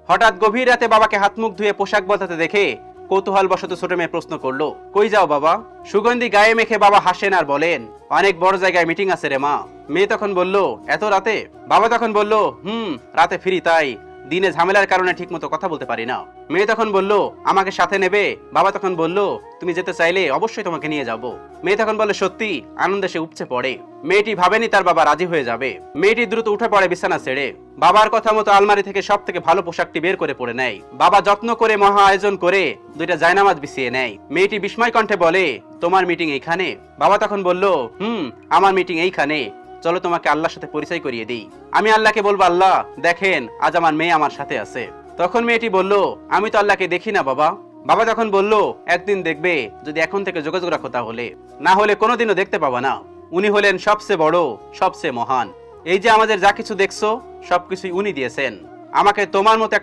হঠাৎ গভীর রাতে বাবাকে হাত মুখ ধুয়ে পোশাক বদলাতে দেখে কৌতূহল বশত ছোট মেয়ে প্রশ্ন করলো, কই যাও বাবা? সুগন্ধি গায়ে মেখে বাবা হাসেন আর বলেন, অনেক বড় জায়গায় মিটিং আছে রে মা। মেয়ে তখন বলল, এত রাতে? বাবা তখন বলল, রাতে ফিরি, তাই দিনে ঝামেলার কারণে ঠিক মতো কথা বলতে পারি না। মেয়ে তখন বলল, আমাকে সাথে নেবে? বাবা তখন বলল, তুমি যেতে চাইলে অবশ্যই তোমাকে নিয়ে যাব। মেয়ে তখন বলে, সত্যি? আনন্দে সে উপচে পড়ে। মেয়েটি ভাবেনি তার বাবা রাজি হয়ে যাবে। মেয়েটি দ্রুত উঠে পড়ে বিছানা ছেড়ে। বাবার কথা মতো আলমারি থেকে সব থেকে ভালো পোশাকটি বের করে পরে নেয়। বাবা যত্ন করে মহা আয়োজন করে দুইটা জায়নামাজ বিছিয়ে নেয়। মেয়েটি বিস্ময় কণ্ঠে বলে, তোমার মিটিং এইখানে? বাবা তখন বলল, আমার মিটিং এইখানে। চলো তোমাকে আল্লাহর সাথে পরিচয় করিয়ে দিই। আমি আল্লাহকে বলবো, আল্লাহ দেখেন, আজ আমার মেয়ে আমার সাথে আছে। তখন মেয়েটি বলল, আমি তো আল্লাহকে দেখি না বাবা। বাবা তখন বলল, একদিন দেখবে, যদি এখন থেকে যোগাযোগ রাখো তাহলে, না হলে কোনোদিনও দেখতে পাবা না। উনি হলেন সবচেয়ে বড়, সবচেয়ে মহান। এই যে আমাদের যা কিছু দেখছো সবকিছুই উনি দিয়েছেন। আমাকে তোমার মতো